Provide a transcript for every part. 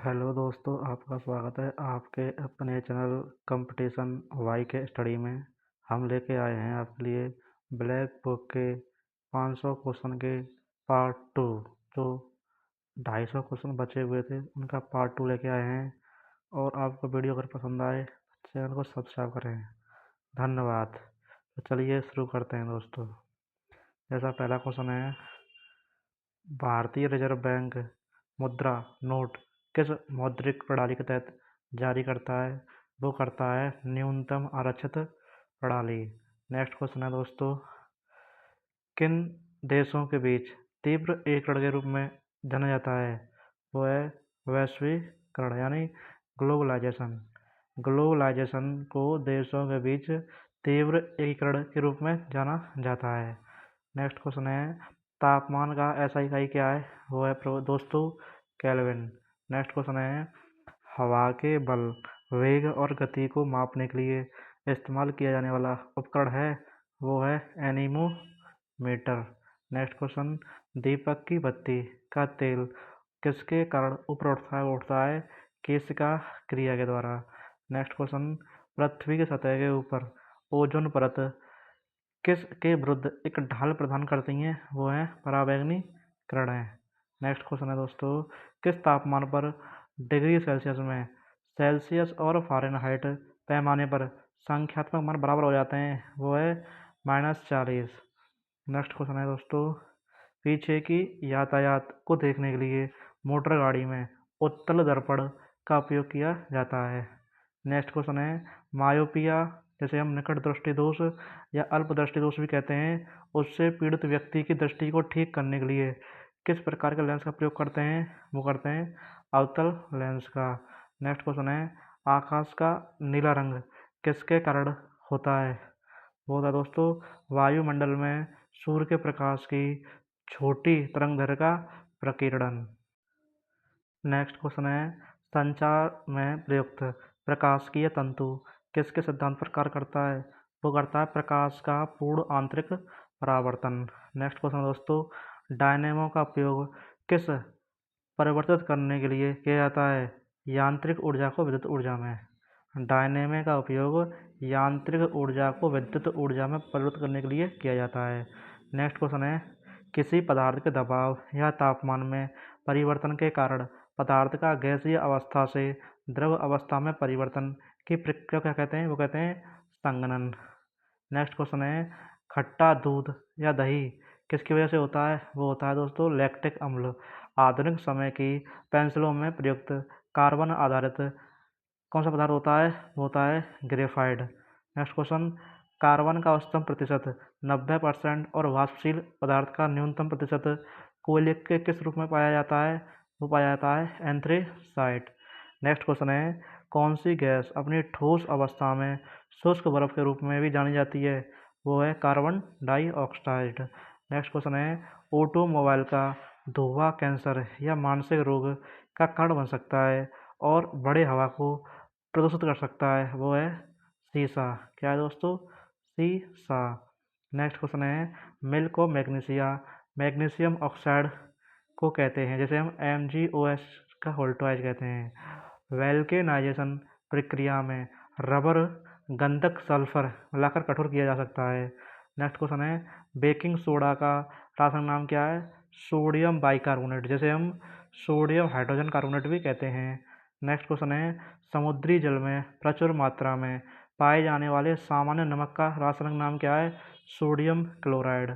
Hello दोस्तों, आपका स्वागत है आपके अपने चैनल कंपटीशन वाई के स्टडी में। हम लेके आए हैं आपके लिए ब्लैक बुक के 500 क्वेश्चन के पार्ट 2। जो 250 क्वेश्चन बचे हुए थे उनका पार्ट 2 लेके आए हैं। और आपको वीडियो अगर पसंद आए चैनल को सब्सक्राइब करें। धन्यवाद। तो चलिए शुरू करते हैं दोस्तों। जैसा पहला क्वेश्चन है, भारतीय रिजर्व बैंक मुद्रा नोट किस मौद्रिक प्रणाली के तहत जारी करता है? वो करता है न्यूनतम आरक्षित प्रणाली। नेक्स्ट क्वेश्चन है दोस्तों, किन देशों के बीच तीव्र एकीकरण के रूप में जाना जाता है? वो है वैश्वीकरण यानी ग्लोबलाइजेशन। ग्लोबलाइजेशन को देशों के बीच तीव्र एकीकरण के रूप में जाना जाता है। नेक्स्ट क्वेश्चन है, तापमान का SI इकाई क्या है? वो है दोस्तों केल्विन। नेक्स्ट क्वेश्चन है, हवा के बल, वेग और गति को मापने के लिए इस्तेमाल किया जाने वाला उपकरण है? वो है एनीमोमीटर। नेक्स्ट क्वेश्चन, दीपक की बत्ती का तेल किसके कारण ऊपर उठता है? उठता है केशिका क्रिया के द्वारा। नेक्स्ट क्वेश्चन, पृथ्वी की सतह के ऊपर ओजोन परत किस के विरुद्ध एक ढाल प्रदान करती हैं? वो है पराबैंगनी किरणें। नेक्स्ट क्वेश्चन है दोस्तों, किस तापमान पर डिग्री सेल्सियस में सेल्सियस और फ़ारेनहाइट पैमाने पर संख्यात्मक मान बराबर हो जाते हैं? वो है -40। नेक्स्ट क्वेश्चन है दोस्तों, पीछे की यातायात को देखने के लिए मोटर गाड़ी में उत्तल दर्पण का उपयोग किया जाता है। नेक्स्ट क्वेश्चन है, मायोपिया जैसे हम निकट दृष्टि दोष या अल्प दृष्टि दोष भी कहते हैं, उससे पीड़ित व्यक्ति की दृष्टि को ठीक करने के लिए किस प्रकार के लेंस का प्रयोग करते हैं? वो करते हैं अवतल लेंस का। नेक्स्ट क्वेश्चन है, आकाश का नीला रंग किसके कारण होता है? वो होता है दोस्तों वायुमंडल में सूर्य के प्रकाश की छोटी तरंगदैर्घ्य का प्रकीर्णन। नेक्स्ट क्वेश्चन है, संचार में प्रयुक्त प्रकाशिकीय तंतु किसके सिद्धांत पर कार्य करता है? वो करता है प्रकाश का पूर्ण आंतरिक परावर्तन। नेक्स्ट क्वेश्चन दोस्तों, डायनेमो का उपयोग किस परिवर्तित करने के लिए किया जाता है? यांत्रिक ऊर्जा को विद्युत ऊर्जा में। डायनेमो का उपयोग यांत्रिक ऊर्जा को विद्युत ऊर्जा में परिवर्तित करने के लिए किया जाता है। नेक्स्ट क्वेश्चन है, किसी पदार्थ के दबाव या तापमान में परिवर्तन के कारण पदार्थ का गैसीय अवस्था से द्रव अवस्था में परिवर्तन की प्रक्रिया क्या कहते हैं? वो कहते हैं संघनन। नेक्स्ट क्वेश्चन है, खट्टा दूध या दही किसकी वजह से होता है? वो होता है दोस्तों लैक्टिक अम्ल। आधुनिक समय की पेंसिलों में प्रयुक्त कार्बन आधारित कौन सा पदार्थ होता है? वो होता है ग्रेफाइट। नेक्स्ट क्वेश्चन, कार्बन का उच्चतम प्रतिशत 90% और वाष्पशील पदार्थ का न्यूनतम प्रतिशत कोयले के किस रूप में पाया जाता है? वो पाया जाता है एंथ्रेसाइट। नेक्स्ट क्वेश्चन है, कौन सी गैस अपनी ठोस अवस्था में शुष्क बर्फ के रूप में भी जानी जाती है? वो है कार्बन डाइऑक्साइड। नेक्स्ट क्वेश्चन है, ऑटोमोबाइल का धुआं कैंसर या मानसिक रोग का कारण बन सकता है और बड़े हवा को प्रदूषित कर सकता है? वो है शीशा। क्या है दोस्तों? शीशा। नेक्स्ट क्वेश्चन है, milk of magnesia magnesium oxide को कहते हैं जैसे हम MgOS का होल्टवाइज कहते हैं। वैल्केनाइजेशन प्रक्रिया में रबर गंधक सल्फर मिलाकर कठोर किया जा सकता है। नेक्स्ट क्वेश्चन है, बेकिंग सोडा का रासायनिक नाम क्या है? सोडियम बाइकार्बोनेट जैसे हम सोडियम हाइड्रोजन कार्बोनेट भी कहते हैं। नेक्स्ट क्वेश्चन है, समुद्री जल में प्रचुर मात्रा में पाए जाने वाले सामान्य नमक का रासायनिक नाम क्या है? Sodium chloride.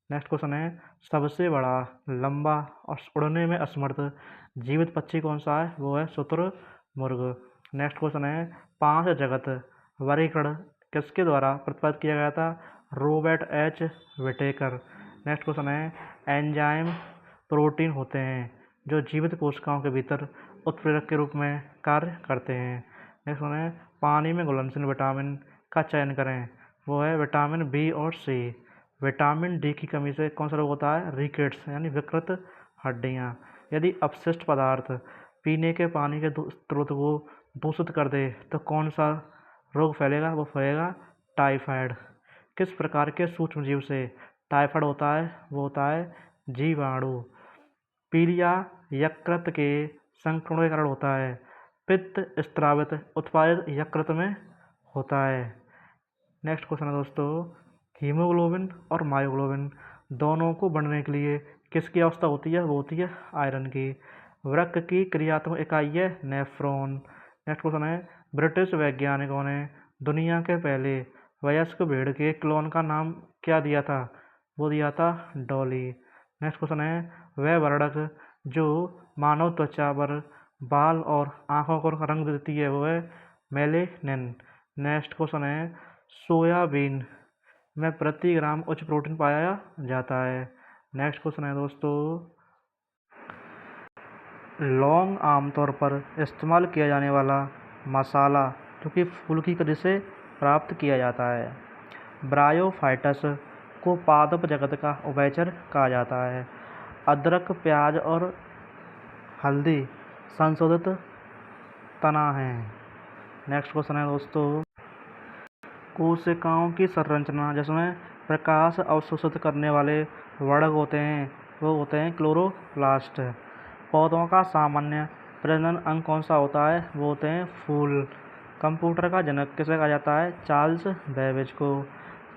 नेक्स्ट क्वेश्चन है, सबसे बड़ा लंबा और उड़ने में असमर्थ जीवित पक्षी कौन सा है? वो है शुतुरमुर्ग। नेक्स्ट क्वेश्चन है, 5 जगत वर्गीकरण किसके द्वारा प्रतिपादित किया गया था? Robert H Whittaker. Next question है, एंजाइम प्रोटीन होते हैं जो जीवित कोशिकाओं के भीतर उत्प्रेरक के रूप में कार्य करते हैं। नेक्स्ट क्वेश्चन है, पानी में घुलनशील विटामिन का चयन करें। वो है विटामिन B और C। विटामिन D की कमी से कौन सा रोग होता है? रिकेट्स यानी विकृत हड्डियाँ। यदि अपशिष्ट पदार्थ पीने के पानी के स्रोत को दूषित कर दे तो कौन सा रोग फैलेगा? वो फैलेगा टाइफाइड। किस प्रकार के सूक्ष्मजीव से टाइफाइड होता है? वो होता है जीवाणु। पीलिया यकृत के संक्रमण के कारण होता है। पित्त स्रावित उत्पादित यकृत में होता है। नेक्स्ट क्वेश्चन है दोस्तों, हीमोग्लोबिन और मायोग्लोबिन दोनों को बढ़ने के लिए किसकी आवश्यकता होती है? वो होती है आयरन की। वृक्क की क्रियात्मक इकाई है नेफ्रॉन। नेक्स्ट क्वेश्चन है, ब्रिटिश वैज्ञानिकों ने दुनिया के पहले वयस्क भेड़ के क्लोन का नाम क्या दिया था? वो दिया था डॉली। नेक्स्ट क्वेश्चन है, वह वर्णक जो मानव त्वचा पर बाल और आंखों को रंग देती है वो है मेलेनिन। नेक्स्ट क्वेश्चन है, सोयाबीन में प्रति ग्राम उच्च प्रोटीन पाया जाता है। नेक्स्ट क्वेश्चन है दोस्तों, लौंग आमतौर पर इस्तेमाल किया जाने वाला मसाला जो कि फूल की कली से प्राप्त किया जाता है। ब्रायोफाइटस को पादप जगत का उभयचर कहा जाता है। अदरक, प्याज और हल्दी संशोधित तना है। नेक्स्ट क्वेश्चन है दोस्तों, कोशिकाओं की संरचना जिसमें प्रकाश अवशोषित करने वाले वर्णक होते हैं वो होते हैं क्लोरोप्लास्ट। पौधों का सामान्य प्रजनन अंग कौन सा होता है? वो होते हैं फूल। कंप्यूटर का जनक किसे कहा जाता है? चार्ल्स बेबेज को।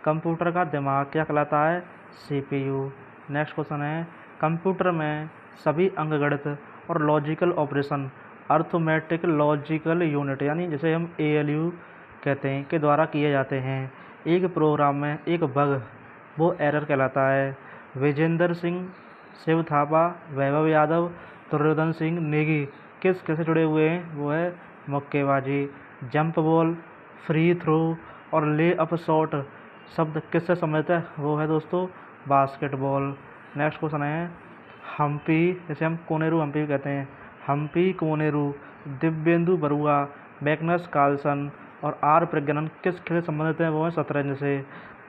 कंप्यूटर का दिमाग क्या कहलाता है? CPU। नेक्स्ट क्वेश्चन है, कंप्यूटर में सभी अंकगणित और logical operation arithmetic logical unit यानी जिसे हम ALU कहते हैं के द्वारा किए जाते हैं। एक प्रोग्राम में एक बग वो एरर कहलाता है। विजेंद्र सिंह, शिव थापा, वैभव यादव, दुर्योधन सिंह नेगी किस खेल से जुड़े हुए हैं? वो है मुक्केबाजी। जंप बॉल, फ्री थ्रो और ले अप शॉट शब्द किससे संबंधित है? वो है दोस्तों बास्केटबॉल। नेक्स्ट क्वेश्चन है, हम्पी जैसे हम कोनेरू हम्पी भी कहते हैं, हम्पी कोनेरू, दिव्येंदु बरुआ, मैग्नस कार्लसन और आर प्रज्ञानंद किस खेल से संबंधित हैं? वो है शतरंज से।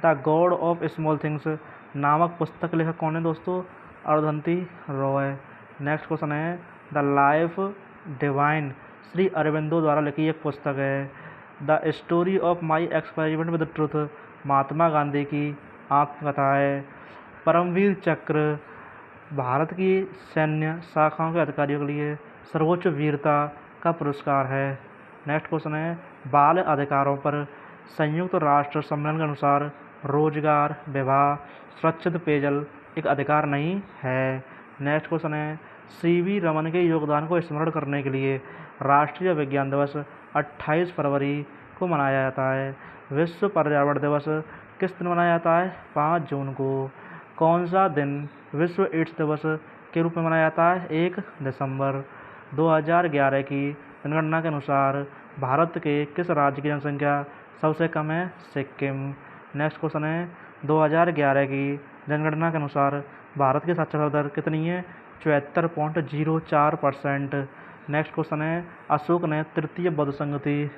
The god of small things नामक पुस्तक लेखक कौन है दोस्तों? अरुंधति रॉय। नेक्स्ट क्वेश्चन है, the life divine Shri Aurobindo द्वारा लिखी एक पुस्तक है। The story of my experiment with truth Mahatma Gandhi की आत्मकथा है। परमवीर चक्र भारत की सैन्य शाखाओं के अधिकारियों के लिए सर्वोच्च वीरता का पुरस्कार है। नेक्स्ट क्वेश्चन है, बाल अधिकारों पर संयुक्त राष्ट्र सम्मेलन के अनुसार रोजगार, विवाह, सुरक्षित पेयजल एक अधिकार नहीं है। नेक्स्ट क्वेश्चन है, CV रमन के योगदान को स्मरण करने के लिए राष्ट्रीय विज्ञान दिवस 28 फरवरी को मनाया जाता है। विश्व पर्यावरण दिवस किस दिन मनाया जाता है? 5 जून को। कौन सा दिन विश्व एड्स दिवस के रूप में मनाया जाता है? 1 दिसंबर। 2011 की जनगणना के अनुसार भारत के किस राज्य की जनसंख्या सबसे कम है? सिक्किम। नेक्स्ट क्वेश्चन है, 2011 की जनगणना के अनुसार भारत की साक्षरता दर कितनी है? 74.04%। नेक्स्ट क्वेश्चन है, अशोक ने तृतीय बौद्ध संगति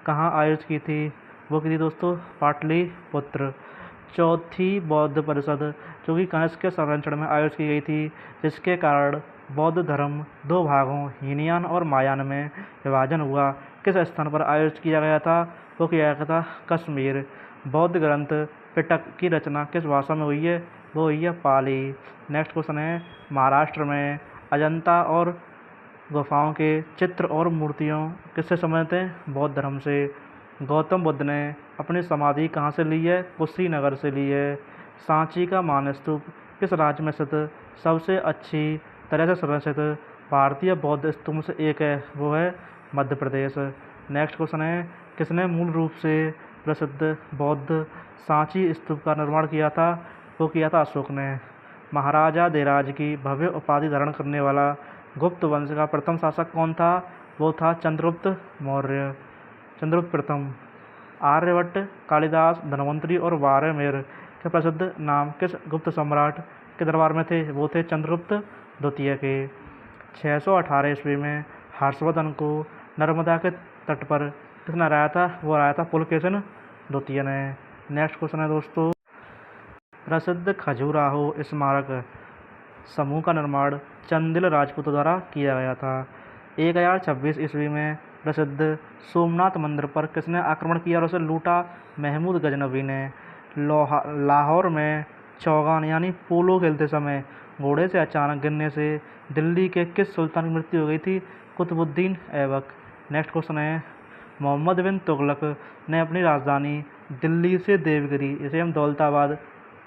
कहाँ आयोजित की थी? वो की थी दोस्तों पाटलिपुत्र। चौथी बौद्ध परिषद जो कि कनिष्क के संरक्षण में आयोजित की गई थी, जिसके कारण बौद्ध धर्म 2 भागों हीनयान और महायान में विभाजन हुआ, किस स्थान पर आयोजित किया गया था? वो किया गया था कश्मीर। बौद्ध ग्रंथ पिटक की रचना किस भाषा में हुई है? वो हुई है पाली। नेक्स्ट क्वेश्चन है, महाराष्ट्र में अजंता और गुफाओं के चित्र और मूर्तियों किससे संबंधित हैं? बौद्ध धर्म से। गौतम बुद्ध ने अपनी समाधि कहाँ से ली है? कुशीनगर से ली है। सांची का मानस्तूप किस राज्य में स्थित सबसे अच्छी तरह से संरक्षित भारतीय बौद्ध स्तूपों से एक है? वो है मध्य प्रदेश। नेक्स्ट क्वेश्चन है, किसने मूल रूप से प्रसिद्ध बौद्ध सांची स्तूप का निर्माण किया था? वो किया था अशोक ने। महाराजा धीराज की भव्य उपाधि धारण करने वाला गुप्त वंश का प्रथम शासक कौन था? वो था चंद्रगुप्त मौर्य, चंद्रगुप्त प्रथम। आर्यभट्ट, कालिदास, धन्वंतरी और वारमेर के प्रसिद्ध नाम किस गुप्त सम्राट के दरबार में थे? वो थे चंद्रगुप्त द्वितीय के। 618 ईस्वी में हर्षवर्धन को नर्मदा के तट पर किसने हराया था? वो हराया था पुलकेशिन द्वितीय ने। नेक्स्ट क्वेश्चन है दोस्तों, प्रसिद्ध खजुराहो स्मारक समूह का निर्माण चंदिल राजपूत द्वारा किया गया था। 1026 ईस्वी में प्रसिद्ध सोमनाथ मंदिर पर किसने आक्रमण किया और उसे लूटा? महमूद गजनवी ने। लाहौर में चौगान यानी पोलो खेलते समय घोड़े से अचानक गिरने से दिल्ली के किस सुल्तान की मृत्यु हो गई थी? कुतुबुद्दीन ऐबक। नेक्स्ट क्वेश्चन है, मोहम्मद बिन तुगलक ने अपनी राजधानी दिल्ली से देवगिरी, इसे हम दौलताबाद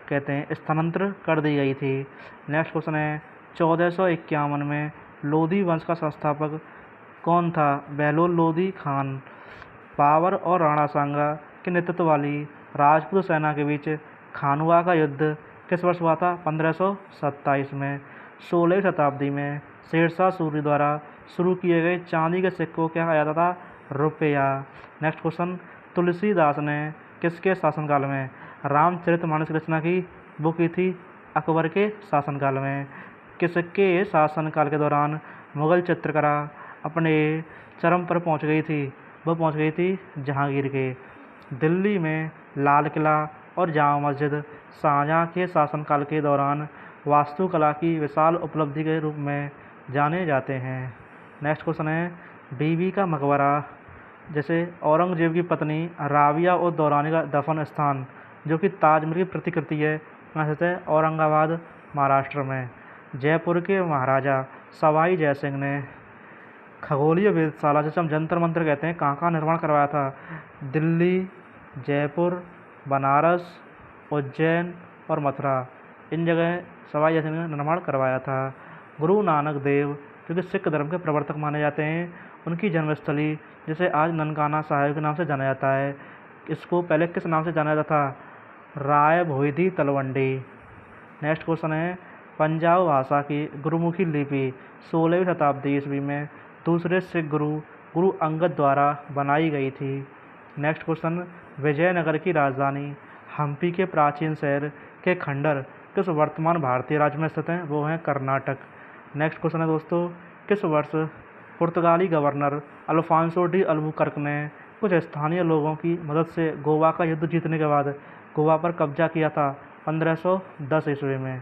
कहते हैं, स्थानांतरित कर दी गई थी। नेक्स्ट क्वेश्चन है, 1451 में लोधी वंश का संस्थापक कौन था? बहलोल लोधी खान। बाबर और राणा सांगा के नेतृत्व वाली राजपूत सेना के बीच खानवा का युद्ध किस वर्ष हुआ था? 1527 में। 16वीं शताब्दी में शेरशाह सूरी द्वारा शुरू किए गए चांदी के सिक्के को क्या कहा जाता था? रुपया। नेक्स्ट क्वेश्चन, तुलसीदास ने किसके शासनकाल में रामचरितमानस की रचना की? वो की थी अकबर के शासनकाल में। किसके शासनकाल के दौरान मुगल चित्रकला अपने चरम पर पहुंच गई थी? वो पहुंच गई थी जहांगीर के। दिल्ली में लाल किला और जामा मस्जिद शाहजहां के शासनकाल के दौरान वास्तुकला की विशाल उपलब्धि के रूप में जाने जाते हैं। नेक्स्ट क्वेश्चन है, बीबी का मकबरा, जैसे औरंगजेब की पत्नी राबिया और दौरानी का दफन स्थान जो कि ताजमहल की प्रतिकृति है, कहाँ स्थित है? औरंगाबाद, महाराष्ट्र में। जयपुर के महाराजा सवाई जयसिंह ने खगोलीय वेधशाला, जिसे हम जंतर मंतर कहते हैं, कहाँ निर्माण करवाया था? दिल्ली, जयपुर, बनारस, उज्जैन और मथुरा, इन जगह सवाई जयसिंह ने निर्माण करवाया था। गुरु नानक देव जो कि सिख धर्म के प्रवर्तक माने जाते हैं, उनकी जन्मस्थली जिसे आज ननकाना साहिब के नाम से जाना जाता है, इसको पहले किस नाम से जाना जाता था? राय भोईदी तलवंडी। नेक्स्ट क्वेश्चन है, पंजाब भाषा की गुरुमुखी लिपि 16वीं शताब्दी ईस्वी में दूसरे सिख गुरु गुरु अंगद द्वारा बनाई गई थी। नेक्स्ट क्वेश्चन, विजयनगर की राजधानी हम्पी के प्राचीन शहर के खंडर किस वर्तमान भारतीय राज्य में स्थित हैं? वो हैं कर्नाटक। नेक्स्ट क्वेश्चन है दोस्तों, किस वर्ष पुर्तगाली गवर्नर अल्फांसो डी अल्बुकर्क ने कुछ स्थानीय लोगों की मदद से गोवा का युद्ध जीतने के बाद गोवा पर कब्जा किया था? 1510 ईस्वी में।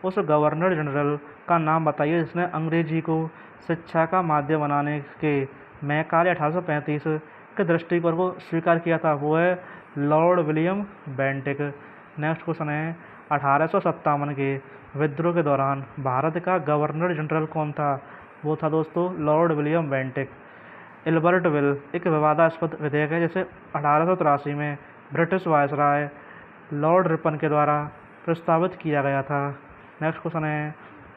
उस गवर्नर जनरल का नाम बताइए जिसने अंग्रेजी को शिक्षा का माध्यम बनाने के मैकाले 1835 के दृष्टिकोण को स्वीकार किया था? वो है Lord William Bentinck. Next question है, 1857 के विद्रोह के दौरान भारत का गवर्नर जनरल कौन था? वो था दोस्तों Lord William Bentinck. Ilbert bill एक विवादास्पद विधेयक है जिसे 1883 में ब्रिटिश वायसराय लॉर्ड रिपन के द्वारा प्रस्तावित किया गया था। नेक्स्ट क्वेश्चन है,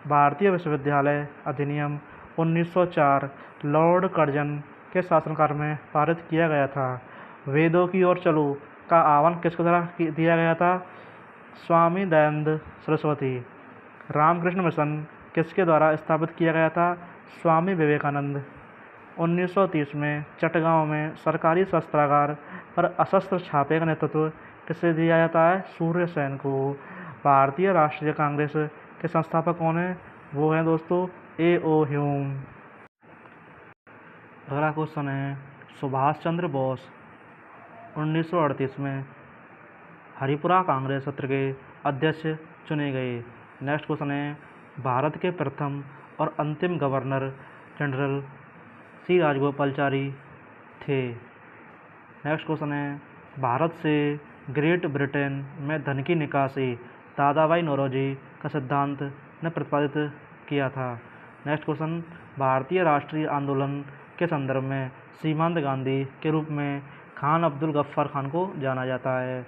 भारतीय विश्वविद्यालय अधिनियम 1904 लॉर्ड कर्जन के शासनकाल में पारित किया गया था। वेदों की ओर चलो का आह्वान किसके द्वारा दिया गया था? स्वामी दयानंद सरस्वती। रामकृष्ण मिशन किसके द्वारा स्थापित किया गया था? स्वामी विवेकानंद। 1930 में चटगांव में सरकारी शस्त्रागार पर अशस्त्र छापे का नेतृत्व किसे दिया जाता है? सूर्य सेन को। भारतीय राष्ट्रीय कांग्रेस के संस्थापक कौन है? वो हैं दोस्तों A.O. ह्यूम। अगला क्वेश्चन है, सुभाष चंद्र बोस 1938 में हरिपुरा कांग्रेस सत्र के अध्यक्ष चुने गए। नेक्स्ट क्वेश्चन है, भारत के प्रथम और अंतिम गवर्नर जनरल सी राजगोपालचारी थे। नेक्स्ट क्वेश्चन है, भारत से ग्रेट ब्रिटेन में धन की निकासी दादाभाई नौरोजी का सिद्धांत ने प्रतिपादित किया था। नेक्स्ट क्वेश्चन, भारतीय राष्ट्रीय आंदोलन के संदर्भ में सीमांत गांधी के रूप में खान अब्दुल गफ्फार खान को जाना जाता है।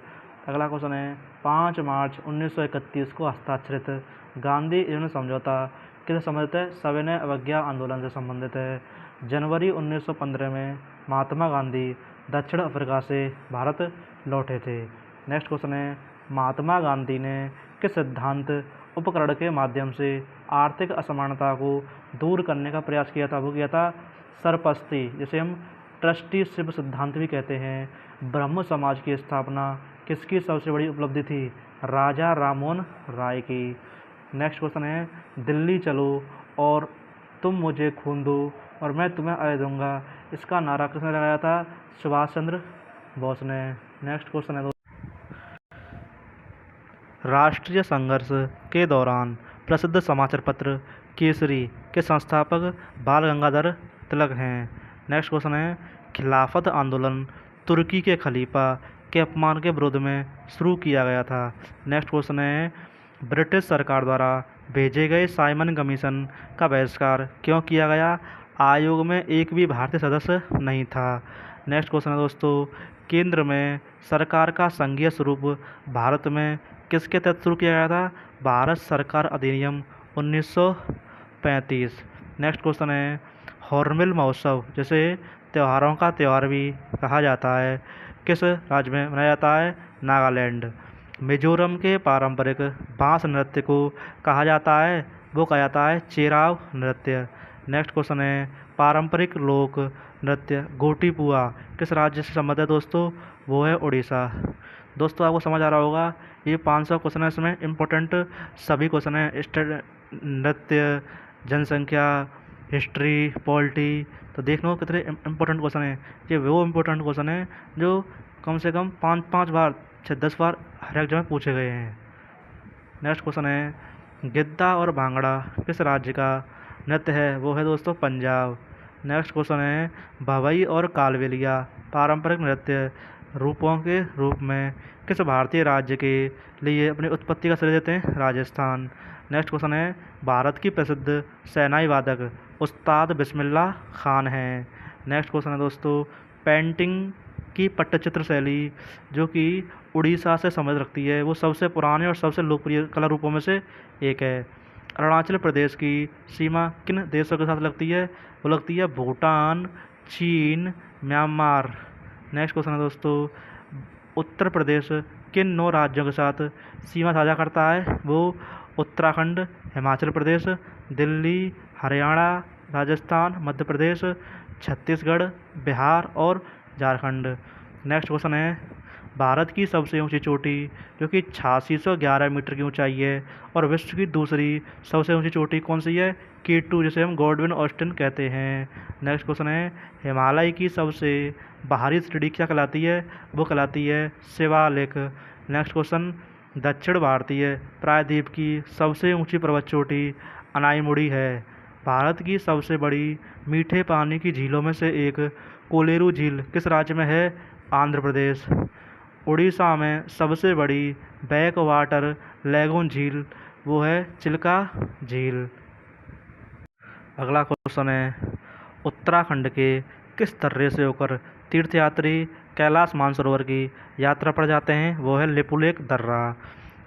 अगला क्वेश्चन है, 5 मार्च 1931 को हस्ताक्षरित गांधी यूनियन समझौता किससे संबंधित है? सविनय अवज्ञा आंदोलन से संबंधित है। जनवरी 1915 में महात्मा गांधी दक्षिण अफ्रीका से भारत लौटे थे। नेक्स्ट क्वेश्चन है, महात्मा गांधी ने किस सिद्धांत उपकरण के माध्यम से आर्थिक असमानता को दूर करने का प्रयास किया था? वो किया था सरपस्ती, जिसे हम ट्रस्टीशिप सिद्धांत भी कहते हैं। ब्रह्म समाज की स्थापना किसकी सबसे बड़ी उपलब्धि थी? राजा राममोहन राय की। नेक्स्ट क्वेश्चन है, दिल्ली चलो और तुम मुझे खून दो और मैं तुम्हें आय दूंगा, इसका नारा किसने लगाया था? सुभाष चंद्र बोस ने। नेक्स्ट क्वेश्चन है, राष्ट्रीय संघर्ष के दौरान प्रसिद्ध समाचार पत्र केसरी के संस्थापक बाल गंगाधर तिलक हैं। नेक्स्ट क्वेश्चन है, खिलाफत आंदोलन तुर्की के खलीफा के अपमान के विरोध में शुरू किया गया था। नेक्स्ट क्वेश्चन है, ब्रिटिश सरकार द्वारा भेजे गए साइमन कमीशन का बहिष्कार क्यों किया गया? आयोग में एक भी भारतीय सदस्य नहीं था। नेक्स्ट क्वेश्चन है दोस्तों, केंद्र में सरकार का संघीय स्वरूप भारत में किसके तहत शुरू किया गया था? भारत सरकार अधिनियम 1935। नेक्स्ट क्वेश्चन है, हॉर्नबिल महोत्सव जिसे त्योहारों का त्यौहार भी कहा जाता है, किस राज्य में मनाया जाता है? नागालैंड। मिजोरम के पारंपरिक बांस नृत्य को कहा जाता है? वो कहा जाता है चेराव नृत्य। नेक्स्ट क्वेश्चन है, पारंपरिक लोक नृत्य गोटीपुआ किस राज्य से संबंधित है दोस्तों? वो है उड़ीसा। दोस्तों आपको समझ आ रहा होगा, ये 500 क्वेश्चन है, इसमें इम्पोर्टेंट सभी क्वेश्चन है, नृत्य, जनसंख्या, हिस्ट्री, पॉलिटी। तो देख लो कितने इम्पोर्टेंट क्वेश्चन है। ये वो इम्पोर्टेंट क्वेश्चन है जो कम से कम 5 बार 10 बार हर एग्जाम में पूछे गए हैं। नेक्स्ट क्वेश्चन है, गिद्दा और भांगड़ा किस राज्य का नृत्य है? वो है दोस्तों पंजाब। नेक्स्ट क्वेश्चन है, भवई और कालबेलिया पारंपरिक नृत्य रूपों के रूप में किस भारतीय राज्य के लिए अपनी उत्पत्ति का श्रेय देते हैं? राजस्थान। नेक्स्ट क्वेश्चन है, भारत की प्रसिद्ध शहनाई वादक उस्ताद बिस्मिल्लाह खान हैं। नेक्स्ट क्वेश्चन है दोस्तों, पेंटिंग की पट्टचित्र शैली जो कि उड़ीसा से संबंध रखती है, वो सबसे पुराने और सबसे लोकप्रिय कला रूपों में से एक है। अरुणाचल प्रदेश की सीमा किन देशों के साथ लगती है? वो लगती है भूटान, चीन, म्यांमार। नेक्स्ट क्वेश्चन है दोस्तों, उत्तर प्रदेश किन 9 राज्यों के साथ सीमा साझा करता है? वो उत्तराखंड, हिमाचल प्रदेश, दिल्ली, हरियाणा, राजस्थान, मध्य प्रदेश, छत्तीसगढ़, बिहार और झारखंड। नेक्स्ट क्वेश्चन है, भारत की सबसे ऊंची चोटी जो कि 8611 मीटर की ऊंचाई है और विश्व की दूसरी सबसे ऊंची चोटी कौन सी है? K2 जिसे हम गॉडविन ऑस्टिन कहते हैं। नेक्स्ट क्वेश्चन है, हिमालय की सबसे बाहरी श्रेणी क्या कहलाती है? वो कहलाती है शिवालिक। नेक्स्ट क्वेश्चन, दक्षिण भारतीय प्रायद्वीप की सबसे ऊंची पर्वत चोटी अनाईमुड़ी है। भारत की सबसे बड़ी मीठे पानी की झीलों में से एक कोलेरू झील किस राज्य में है? आंध्र प्रदेश। उड़ीसा में सबसे बड़ी बैक वाटर लैगून झील वो है चिल्का झील। अगला क्वेश्चन है, उत्तराखंड के किस दर्रे से होकर तीर्थयात्री कैलाश मानसरोवर की यात्रा पर जाते हैं? वो है लिपुलेख दर्रा।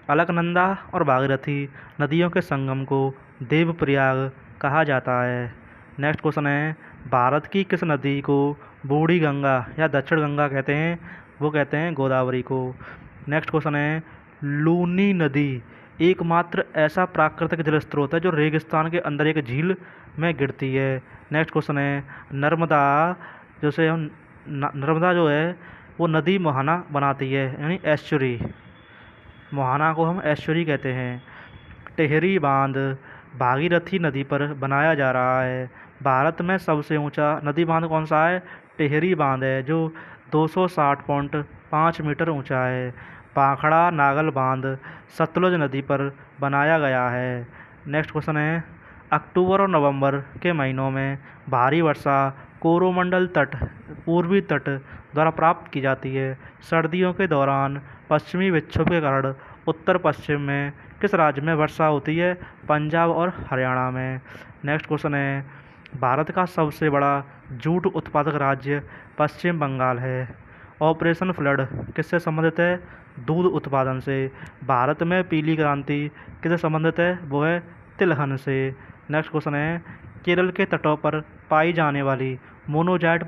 अलकनंदा और भागीरथी नदियों के संगम को देवप्रयाग कहा जाता है। नेक्स्ट क्वेश्चन है, भारत की किस नदी को बूढ़ी गंगा या दक्षिण गंगा कहते हैं? वो कहते हैं गोदावरी को। नेक्स्ट क्वेश्चन है, लूनी नदी एकमात्र ऐसा प्राकृतिक जल स्रोत है जो रेगिस्तान के अंदर एक झील में गिरती है। नेक्स्ट क्वेश्चन है, नर्मदा जैसे हम नर्मदा जो है वो नदी मुहाना बनाती है, यानी एस्चुरी। मुहाना को हम एस्चुरी कहते हैं। टिहरी बांध भागीरथी नदी पर बनाया जा रहा है। भारत में सबसे ऊंचा नदी बांध कौन सा है? टिहरी बांध है जो 260.5 मीटर ऊंचा है। भाखड़ा नागल बांध सतलुज नदी पर बनाया गया है। नेक्स्ट क्वेश्चन है, अक्टूबर और नवंबर के महीनों में भारी वर्षा कोरोमंडल तट पूर्वी तट द्वारा प्राप्त की जाती है। सर्दियों के दौरान पश्चिमी विक्षोभ के कारण उत्तर पश्चिम में किस राज्य में वर्षा होती है? पंजाब और हरियाणा में। नेक्स्ट क्वेश्चन है, भारत का सबसे बड़ा जूट उत्पादक राज्य पश्चिम बंगाल है। ऑपरेशन फ्लड किससे संबंधित है? दूध उत्पादन से। भारत में पीली क्रांति किससे संबंधित है? वो है तिलहन से। नेक्स्ट क्वेश्चन है, केरल के तटों पर पाई जाने वाली मोनोजाइट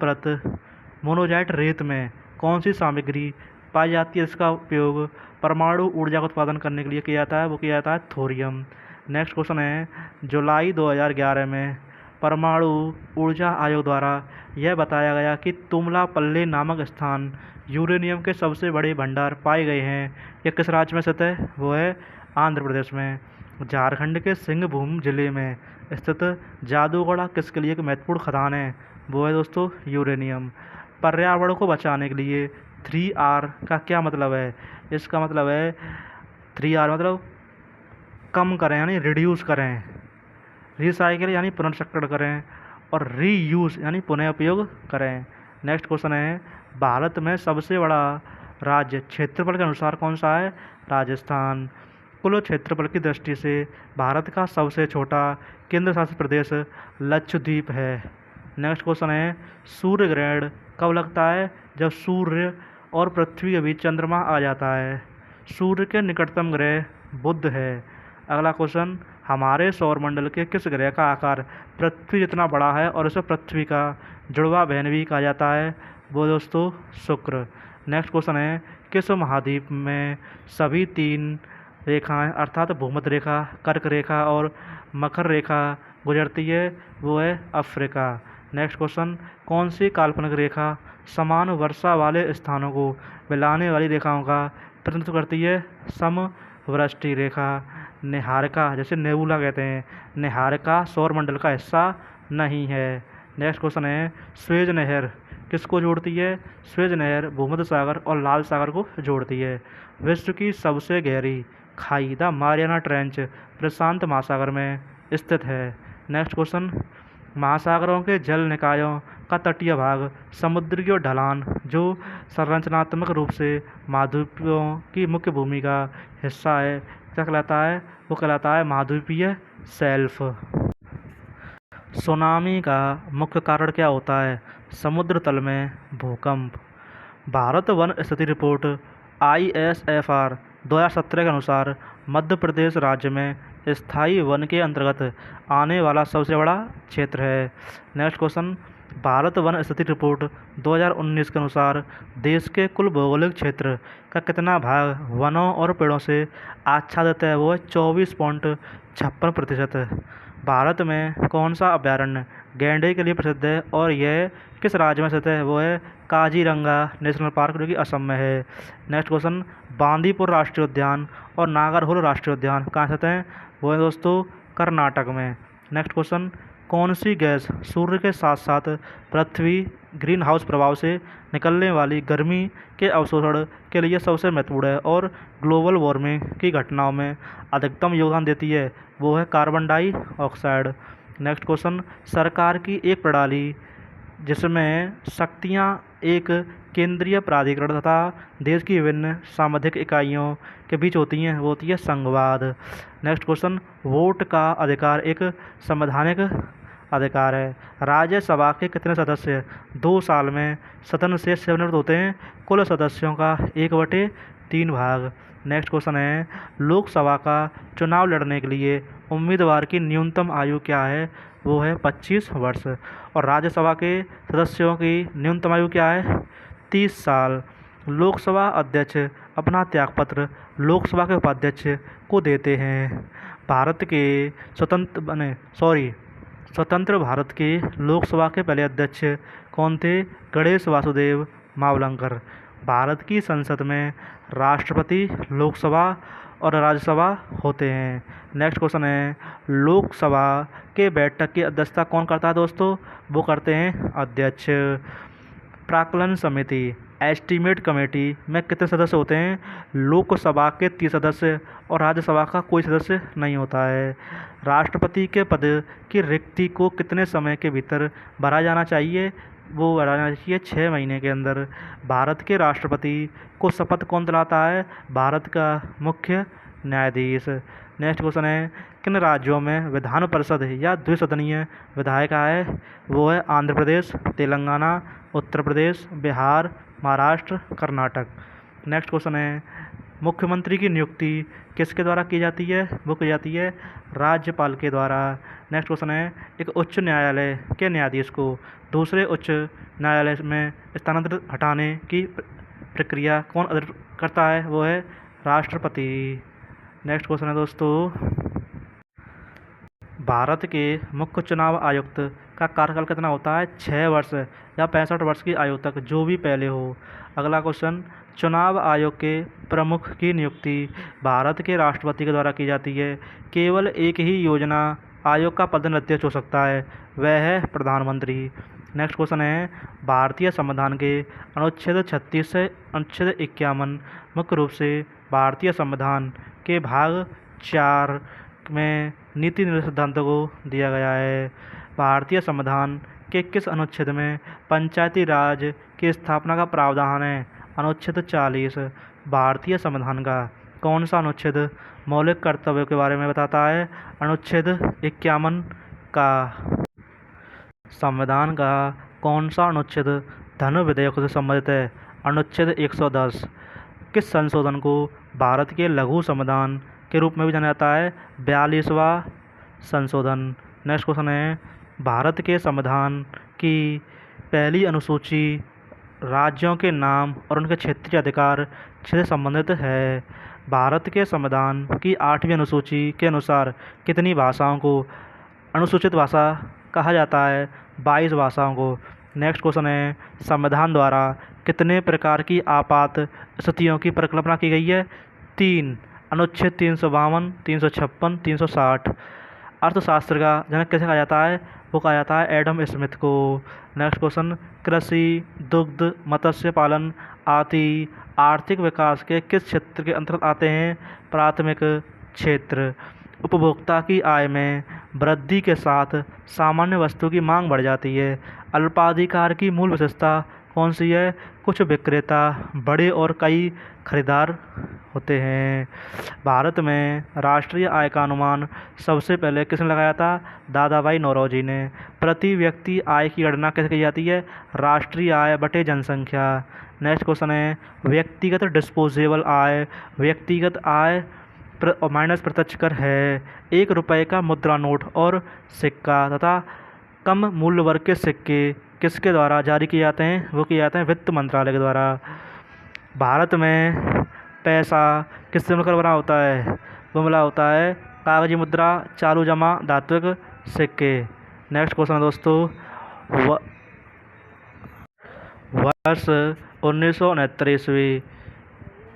रेत में कौन सी सामग्री पाई जाती है? इसका उपयोग परमाणु ऊर्जा का उत्पादन करने के लिए किया जाता है, वो किया जाता है थोरियम। नेक्स्ट क्वेश्चन है, जुलाई 2011 में परमाणु ऊर्जा आयोग द्वारा यह बताया गया कि तुमलापल्ली नामक स्थान यूरेनियम के सबसे बड़े भंडार पाए गए हैं। यह किस राज्य में स्थित है? वो है आंध्र प्रदेश में। झारखंड के सिंहभूम जिले में स्थित जादूगढ़ा किसके लिए एक महत्वपूर्ण खदान है? वो है दोस्तों यूरेनियम। पर्यावरण को बचाने के लिए 3R का क्या मतलब है? इसका मतलब है 3R मतलब कम करें यानी रिड्यूस करें, रिसाइकिल यानी पुनर्चक्रण करें और रीयूज यानी पुनः उपयोग करें। नेक्स्ट क्वेश्चन है, भारत में सबसे बड़ा राज्य क्षेत्रफल के अनुसार कौन सा है? राजस्थान। कुल क्षेत्रफल की दृष्टि से भारत का सबसे छोटा केंद्र शासित प्रदेश लक्षद्वीप है। नेक्स्ट क्वेश्चन है, सूर्य ग्रहण कब लगता है? जब सूर्य और पृथ्वी के बीच चंद्रमा आ जाता है। सूर्य के निकटतम ग्रह बुध है। अगला क्वेश्चन, हमारे सौरमंडल के किस ग्रह का आकार पृथ्वी जितना बड़ा है और उसे पृथ्वी का जुड़वा बहन भी कहा जाता है? वो दोस्तों शुक्र। नेक्स्ट क्वेश्चन है, किस महाद्वीप में सभी 3 रेखाएं अर्थात भूमध्य रेखा, कर्क रेखा और मकर रेखा गुजरती है? वो है अफ्रीका। नेक्स्ट क्वेश्चन, कौन सी काल्पनिक रेखा समान वर्षा वाले स्थानों को मिलाने वाली रेखाओं का प्रतिनिधित्व करती है? समवृष्टि रेखा। निहारिका, जैसे नेबुला कहते हैं, निहारिका सौरमंडल का हिस्सा नहीं है। नेक्स्ट क्वेश्चन है, स्वेज नहर किसको जोड़ती है? स्वेज नहर भूमध्य सागर और लाल सागर को जोड़ती है। विश्व की सबसे गहरी खाई द मारियाना ट्रेंच प्रशांत महासागर में स्थित है। नेक्स्ट क्वेश्चन, महासागरों के जल निकायों का तटीय भाग समुद्री और ढलान जो संरचनात्मक रूप से महाद्वीपों की मुख्य भूमि का हिस्सा है, क्या कहलाता है? वो कहलाता है महाद्वीपीय शेल्फ। सुनामी का मुख्य कारण क्या होता है? समुद्र तल में भूकंप। भारत वन स्थिति रिपोर्ट ISFR 2017 के अनुसार मध्य प्रदेश राज्य में स्थायी वन के अंतर्गत आने वाला सबसे बड़ा क्षेत्र है। नेक्स्ट क्वेश्चन, भारत वन स्थिति रिपोर्ट 2019 के अनुसार देश के कुल भौगोलिक क्षेत्र का कितना भाग वनों और पेड़ों से आच्छादित है? वो है 24.56%। भारत में कौन सा अभयारण्य गैंडे के लिए प्रसिद्ध है और यह किस राज्य में स्थित है? वो है काजीरंगा नेशनल पार्क, जो कि असम में है। नेक्स्ट क्वेश्चन, बांदीपुर राष्ट्रीय उद्यान और नागरहोल राष्ट्रीय उद्यान कहाँ स्थित हैं? वो है दोस्तों कर्नाटक में। नेक्स्ट क्वेश्चन, कौन सी गैस सूर्य के साथ साथ पृथ्वी ग्रीन हाउस प्रभाव से निकलने वाली गर्मी के अवशोषण के लिए सबसे महत्वपूर्ण है और ग्लोबल वार्मिंग की घटनाओं में अधिकतम योगदान देती है? वो है कार्बन डाइऑक्साइड। नेक्स्ट क्वेश्चन, सरकार की एक प्रणाली जिसमें शक्तियां एक केंद्रीय प्राधिकरण तथा देश की विभिन्न सामरिक इकाइयों के बीच होती हैं, वो होती है संघवाद। नेक्स्ट क्वेश्चन, वोट का अधिकार एक संवैधानिक अधिकार है। राज्यसभा के कितने सदस्य 2 साल में सदन से सेवानिवृत्त होते हैं? कुल सदस्यों का 1/3 भाग। नेक्स्ट क्वेश्चन है, लोकसभा का चुनाव लड़ने के लिए उम्मीदवार की न्यूनतम आयु क्या है? वो है 25 वर्ष। और राज्यसभा के सदस्यों की न्यूनतम आयु क्या है? 30 साल। लोकसभा अध्यक्ष अपना त्यागपत्र लोकसभा के उपाध्यक्ष को देते हैं। भारत के स्वतंत्र भारत के लोकसभा के पहले अध्यक्ष कौन थे? गणेश वासुदेव मावलंकर। भारत की संसद में राष्ट्रपति, लोकसभा और राज्यसभा होते हैं। नेक्स्ट क्वेश्चन है, लोकसभा के बैठक की अध्यक्षता कौन करता है दोस्तों? वो करते हैं अध्यक्ष। प्राक्कलन समिति एस्टीमेट कमेटी में कितने सदस्य होते हैं? लोकसभा के 30 सदस्य और राज्यसभा का कोई सदस्य नहीं होता है। राष्ट्रपति के पद की रिक्ति को कितने समय के भीतर भरा जाना चाहिए? वो भरा जाना चाहिए 6 महीने के अंदर। भारत के राष्ट्रपति को शपथ कौन दिलाता है? भारत का मुख्य न्यायाधीश। नेक्स्ट क्वेश्चन है, किन राज्यों में विधान परिषद या द्विसदनीय विधायिका है? वो है आंध्र प्रदेश, तेलंगाना, उत्तर प्रदेश, बिहार, महाराष्ट्र, कर्नाटक। नेक्स्ट क्वेश्चन है, मुख्यमंत्री की नियुक्ति किसके द्वारा की जाती है? वो की जाती है राज्यपाल के द्वारा। नेक्स्ट क्वेश्चन है, एक उच्च न्यायालय के न्यायाधीश को दूसरे उच्च न्यायालय में स्थानांतरित हटाने की प्रक्रिया कौन करता है? वो है राष्ट्रपति। नेक्स्ट क्वेश्चन है दोस्तों, भारत के मुख्य चुनाव आयुक्त का कार्यकाल कितना होता है? 6 वर्ष या 65 वर्ष की आयु तक, जो भी पहले हो। अगला क्वेश्चन, चुनाव आयोग के प्रमुख की नियुक्ति भारत के राष्ट्रपति के द्वारा की जाती है। केवल एक ही योजना आयोग का प्रतिनिधित्व हो सकता है, वह है प्रधानमंत्री। नेक्स्ट क्वेश्चन है, भारतीय संविधान के अनुच्छेद 36 से अनुच्छेद 51 मुख्य रूप से भारतीय संविधान के भाग 4 में नीति निर्देशक सिद्धांतों को दिया गया है। भारतीय संविधान के किस अनुच्छेद में पंचायती राज की स्थापना का प्रावधान है? अनुच्छेद 40। भारतीय संविधान का कौन सा अनुच्छेद मौलिक कर्तव्यों के बारे में बताता है? अनुच्छेद 51 का। संविधान का कौन सा अनुच्छेद धन विधेयकों से संबंधित है? अनुच्छेद 110। किस संशोधन को भारत के लघु संविधान के रूप में भी जाना जाता है? 42वां संशोधन। नेक्स्ट क्वेश्चन है, भारत के संविधान की पहली अनुसूची राज्यों के नाम और उनके क्षेत्रीय अधिकार से संबंधित है। भारत के संविधान की 8वीं अनुसूची के अनुसार कितनी भाषाओं को अनुसूचित भाषा कहा जाता है? 22 भाषाओं को। नेक्स्ट क्वेश्चन है, संविधान द्वारा कितने प्रकार की आपात स्थितियों की परिकल्पना की गई है? 3। अनुच्छेद 352, 356, 360। अर्थशास्त्र का जनक किसे कहा जाता है? वो कहा जाता है एडम स्मिथ को। नेक्स्ट क्वेश्चन, कृषि, दुग्ध, मत्स्य पालन आदि आर्थिक विकास के किस क्षेत्र के अंतर्गत आते हैं? प्राथमिक क्षेत्र। उपभोक्ता की आय में वृद्धि के साथ सामान्य वस्तु की मांग बढ़ जाती है। अल्पाधिकार की मूल विशेषता कौन सी है? कुछ विक्रेता बड़े और कई खरीदार होते हैं। भारत में राष्ट्रीय आय का अनुमान सबसे पहले किसने लगाया था? दादा भाई नौरोजी ने। प्रति व्यक्ति आय की गणना कैसे की जाती है? राष्ट्रीय आय बटे जनसंख्या। नेक्स्ट क्वेश्चन है, व्यक्तिगत डिस्पोजेबल आय व्यक्तिगत आय माइनस प्रत्यक्ष कर है। 1 रुपये का मुद्रा नोट और सिक्का तथा कम मूल्य वर्ग के सिक्के किसके द्वारा जारी किए जाते हैं? वो किए जाते हैं वित्त मंत्रालय के द्वारा। भारत में पैसा किससे मिलकर बना होता है? वो मिला होता है कागजी मुद्रा, चालू जमा, धात्विक सिक्के। नेक्स्ट क्वेश्चन है दोस्तों, वर्ष 1969 ईस्वी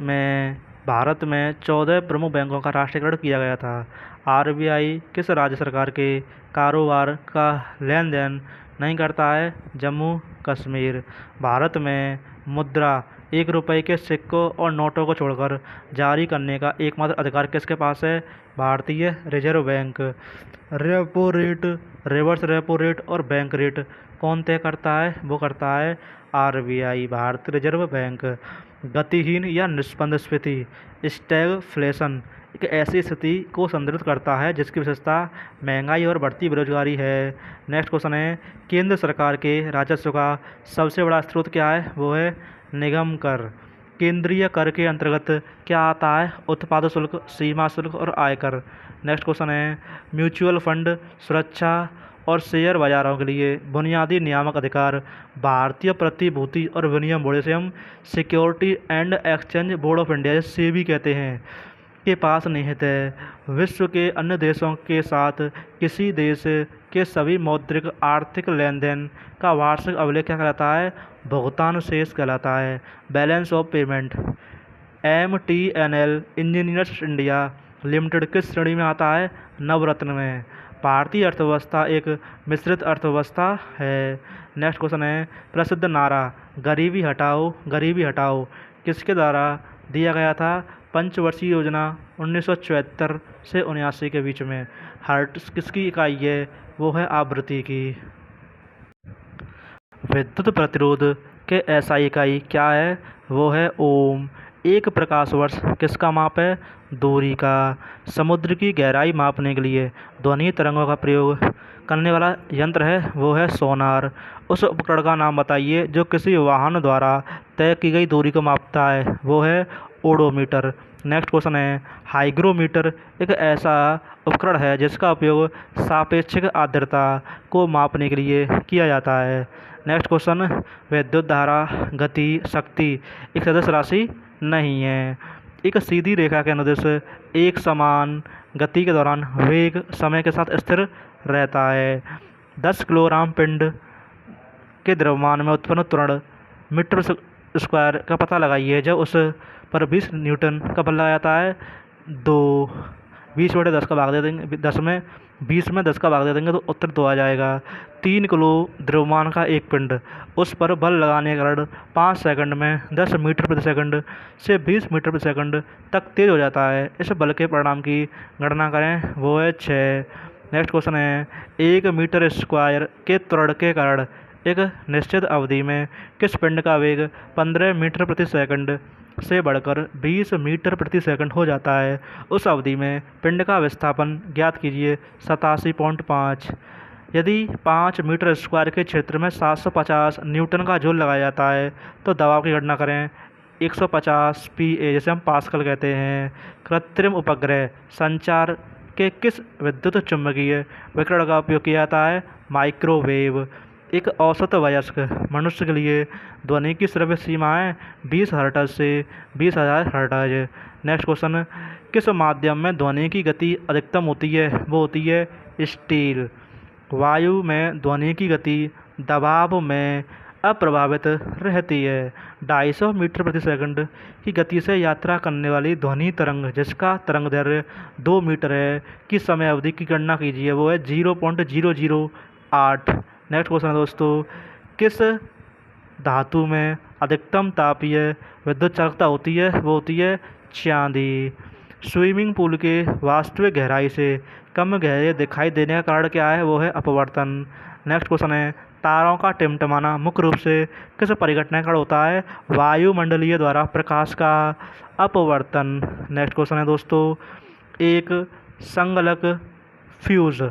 में भारत में 14 प्रमुख बैंकों का राष्ट्रीयकरण किया गया था। आरबीआई किस राज्य सरकार के कारोबार का लेन देन नहीं करता है? जम्मू कश्मीर। भारत में मुद्रा 1 रुपये के सिक्कों और नोटों को छोड़कर जारी करने का एकमात्र अधिकार किसके पास है? भारतीय reserve bank. Repo rate, reverse repo rate और बैंक रेट कौन तय करता है? वो करता है आरबीआई, भारतीय रिजर्व बैंक। गतिहीन या निस्पंदस्फीति स्टैगफ्लेशन एक ऐसी स्थिति को संदर्भित करता है जिसकी विशेषता महंगाई और बढ़ती बेरोजगारी है। नेक्स्ट क्वेश्चन है, केंद्र सरकार के राजस्व का सबसे बड़ा स्रोत क्या है? वो है निगम कर। केंद्रीय कर के अंतर्गत क्या आता है? उत्पाद शुल्क, सीमा शुल्क और आयकर। नेक्स्ट क्वेश्चन है, म्यूचुअल फंड सुरक्षा और शेयर बाजारों के लिए बुनियादी नियामक अधिकार भारतीय प्रतिभूति और विनिमय बोर्ड, जिसे हम security and exchange board of India SEBI कहते हैं, के पास निहित है। विश्व के अन्य देशों के साथ किसी देश के सभी मौद्रिक आर्थिक लेन देन का वार्षिक अभिलेख क्या कहलाता है? भुगतान शेष कहलाता है, balance of payment. MTNL engineers India limited किस श्रेणी में आता है? नवरत्न में। भारतीय अर्थव्यवस्था एक मिश्रित अर्थव्यवस्था है। नेक्स्ट क्वेश्चन है, प्रसिद्ध नारा गरीबी हटाओ किसके द्वारा दिया गया था? पंचवर्षीय योजना 1974 से 79 के बीच में। हर्ट्ज किसकी इकाई है? वो है आवृत्ति की। विद्युत प्रतिरोध के एसआई इकाई क्या है? वो है ओम। 1 प्रकाश वर्ष किसका माप है? दूरी का। समुद्र की गहराई मापने के लिए ध्वनि तरंगों का प्रयोग करने वाला यंत्र है, वो है सोनार। उस उपकरण का नाम बताइए जो किसी वाहन द्वारा तय की गई दूरी को मापता है, वो है ओडोमीटर। नेक्स्ट क्वेश्चन है, हाइग्रोमीटर एक ऐसा उपकरण है जिसका उपयोग सापेक्षिक आर्द्रता को मापने के लिए किया जाता है। नेक्स्ट क्वेश्चन, विद्युत धारा, गति, शक्ति एक सदिश राशि नहीं है। एक सीधी रेखा के अनुदिश एक समान गति के दौरान वेग समय के साथ स्थिर रहता है। 10 किलोग्राम पिंड के द्रव्यमान में उत्पन्न त्वरण मीटर स्क्वायर का पता लगाइए जब उस पर 20 न्यूटन का बल लगाया जाता है। 2 20/10 का भाग दे देंगे 10 में, 20 में 10 का भाग दे देंगे तो उत्तर 2 आ जाएगा। 3 किलो द्रव्यमान का एक पिंड, उस पर बल लगाने के कारण 5 सेकंड में 10 मीटर प्रति सेकंड से 20 मीटर प्रति सेकंड तक तेज हो जाता है। इस बल के परिणाम की गणना करें, वो है 6। नेक्स्ट क्वेश्चन है, 1 मीटर स्क्वायर के त्वरण के कारण एक निश्चित अवधि में किस पिंड का वेग 15 मीटर प्रति सेकंड से बढ़कर 20 मीटर प्रति सेकंड हो जाता है। उस अवधि में पिंड का विस्थापन ज्ञात कीजिए 87.5। यदि 5 मीटर स्क्वायर के क्षेत्र में 750 न्यूटन का जोर लगाया जाता है तो दबाव की गणना करें 150 PA, जैसे हम पास्कल कहते हैं। कृत्रिम उपग्रह संचार के किस विद्युत चुम्बकीय विकिरण का उपयोग किया जाता है? माइक्रोवेव। एक औसत वयस्क मनुष्य के लिए ध्वनि की श्रव्य सीमा है 20 हर्ट्ज से 20,000 हर्ट्ज। नेक्स्ट क्वेश्चन, किस माध्यम में ध्वनि की गति अधिकतम होती है? वो होती है स्टील। वायु में ध्वनि की गति दबाव में अप्रभावित रहती है। 250 मीटर प्रति सेकंड की गति से यात्रा करने वाली ध्वनि तरंग जिसका तरंग दैर्घ्य 2 मीटर है की समय अवधि की गणना कीजिए, वो है 0.008। नेक्स्ट क्वेश्चन है दोस्तों, किस धातु में अधिकतम तापीय विद्युत चालकता होती है? वो होती है चांदी। स्विमिंग पूल के वास्तविक गहराई से कम गहरे दिखाई देने का कारण क्या है? वो है अपवर्तन। नेक्स्ट क्वेश्चन है, तारों का टिमटिमाना मुख्य रूप से किस परिघटना के कारण होता है? वायुमंडलीय द्वारा प्रकाश का अपवर्तन। नेक्स्ट क्वेश्चन है दोस्तों, एक संगलक फ्यूज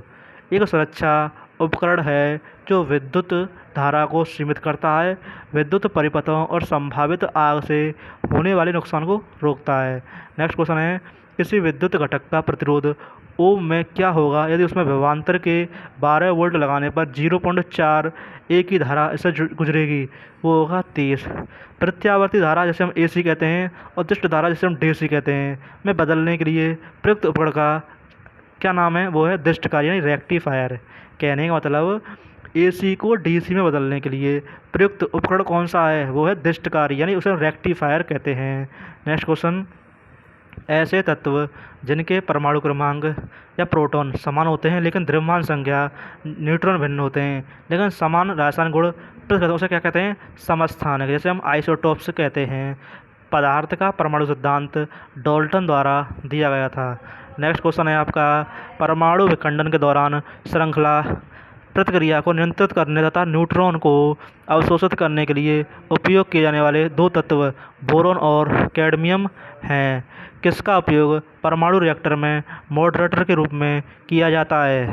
एक सुरक्षा उपकरण है जो विद्युत धारा को सीमित करता है, विद्युत परिपथों और संभावित आग से होने वाले नुकसान को रोकता है। नेक्स्ट क्वेश्चन है, किसी विद्युत घटक का प्रतिरोध ओम में क्या होगा यदि उसमें विभवांतर के 12 वोल्ट लगाने पर 0.4 A की धारा इससे गुजरेगी? वो होगा 30। प्रत्यावर्ती धारा जिसे हम AC कहते हैं और दिष्ट धारा जिसे हम DC कहते हैं में बदलने के लिए प्रयुक्त उपकरण का क्या नाम है? वो है दिष्टकारी यानी रेक्टिफायर। कहने का मतलब AC को DC में बदलने के लिए प्रयुक्त उपकरण कौन सा है? वो है दिष्टकारी यानी उसे रेक्टिफायर कहते हैं। नेक्स्ट क्वेश्चन, ऐसे तत्व जिनके परमाणु क्रमांक या प्रोटॉन समान होते हैं लेकिन द्रव्यमान संख्या न्यूट्रॉन भिन्न होते हैं लेकिन समान रासायनिक गुण प्रस्तुत उसे क्या कहते हैं? समस्थानिक, जैसे हम आइसोटोप्स कहते हैं। पदार्थ का परमाणु सिद्धांत डाल्टन द्वारा दिया गया था। नेक्स्ट क्वेश्चन है आपका, परमाणु विखंडन के दौरान श्रृंखला प्रतिक्रिया को नियंत्रित करने तथा न्यूट्रॉन को अवशोषित करने के लिए उपयोग किए जाने वाले दो तत्व बोरोन और कैडमियम हैं। किसका उपयोग परमाणु रिएक्टर में मॉडरेटर के रूप में किया जाता है?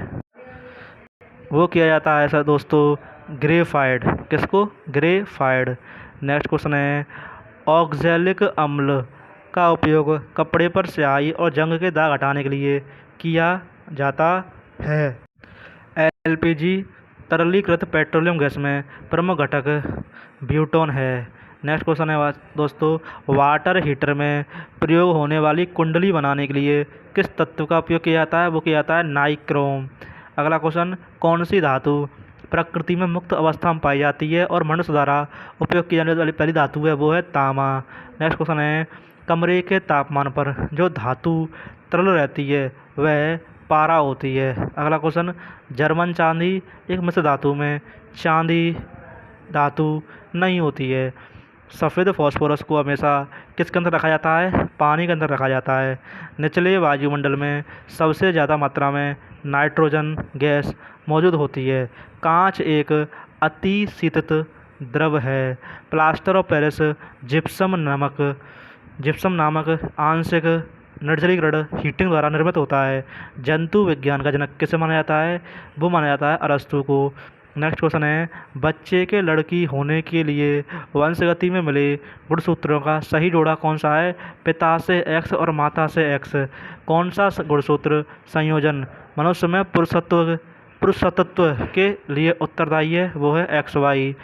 वो किया जाता है सर दोस्तों ग्रेफाइट। किसको? ग्रेफाइट। नेक्स्ट क्वेश्चन है, ऑक्जेलिक अम्ल का उपयोग कपड़े पर स्याही और जंग के दाग हटाने के लिए किया जाता है। LPG तरलीकृत पेट्रोलियम गैस में प्रमुख घटक ब्यूटोन है। नेक्स्ट क्वेश्चन है दोस्तों, वाटर हीटर में प्रयोग होने वाली कुंडली बनाने के लिए किस तत्व का उपयोग किया जाता है? वो किया जाता है नाइक्रोम। अगला क्वेश्चन, कौन सी धातु प्रकृति में मुक्त अवस्था में पाई जाती है और मनुष्य द्वारा उपयोग की जाने वाली पहली धातु है? वो है तांबा। नेक्स्ट क्वेश्चन है, कमरे के तापमान पर जो धातु तरल रहती है वह पारा होती है। अगला क्वेश्चन, जर्मन चांदी एक मिश्र धातु में चांदी धातु नहीं होती है। सफ़ेद फास्फोरस को हमेशा किसके अंदर रखा जाता है? पानी के अंदर रखा जाता है। निचले वायुमंडल में सबसे ज़्यादा मात्रा में नाइट्रोजन गैस मौजूद होती है। कांच एक अति शीतत द्रव है। प्लास्टर ऑफ पेरिस जिप्सम नामक आंशिक निर्जलीकरण हीटिंग द्वारा निर्मित होता है। जंतु विज्ञान का जनक किसे माना जाता है? वो माना जाता है अरस्तु को। नेक्स्ट क्वेश्चन है, बच्चे के लड़की होने के लिए वंशगति में मिले गुणसूत्रों का सही जोड़ा कौन सा है? पिता से X और माता से X। कौन सा गुणसूत्र संयोजन मनुष्य में पुरुषत्व के लिए उत्तरदायी है? वो है XY।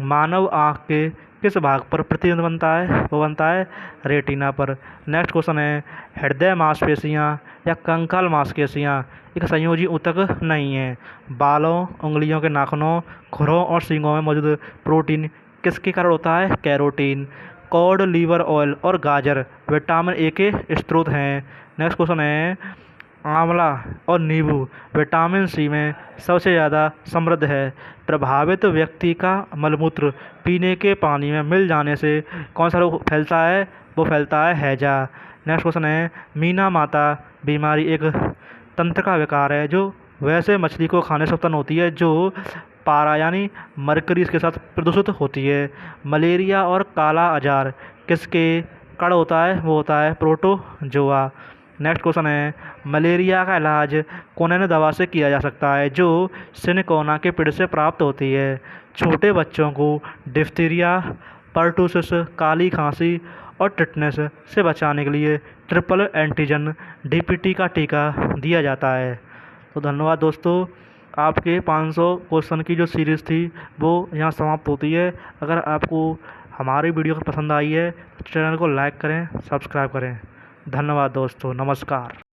मानव आँख के किस भाग पर प्रतिबिंब बनता है? वो बनता है रेटिना पर। नेक्स्ट क्वेश्चन है, हृदय मांसपेशियाँ या कंकाल मांसपेशियाँ एक संयोजी ऊतक नहीं है। बालों, उंगलियों के नाखूनों, खुरों और सींगों में मौजूद प्रोटीन किसके कारण होता है? कैरोटीन। कॉड लीवर ऑयल और गाजर विटामिन A के स्रोत हैं। नेक्स्ट क्वेश्चन है, आंवला और नींबू विटामिन C में सबसे ज़्यादा समृद्ध है। प्रभावित व्यक्ति का मलमूत्र पीने के पानी में मिल जाने से कौन सा रोग फैलता है? वो फैलता है हैजा। नेक्स्ट क्वेश्चन है, मीना माता बीमारी एक तंत्र का विकार है जो वैसे मछली को खाने से उत्पन्न होती है जो पारा यानी मरकरी के साथ प्रदूषित होती है। मलेरिया और काला अजार किसके कण होता है वो होता है प्रोटोजोआ। नेक्स्ट क्वेश्चन है, मलेरिया का इलाज कौन दवा से किया जा सकता है जो सिनकोना के पेड़ से प्राप्त होती है? छोटे बच्चों को डिप्थीरिया, पर्टूसिस, काली खांसी और टिटनेस से बचाने के लिए ट्रिपल एंटीजन डीपीटी का टीका दिया जाता है। तो धन्यवाद दोस्तों, आपके 500 क्वेश्चन की जो सीरीज़ थी वो यहाँ समाप्त होती है। अगर आपको हमारी वीडियो पसंद आई है तो चैनल को लाइक करें, सब्सक्राइब करें। धन्यवाद दोस्तों, नमस्कार।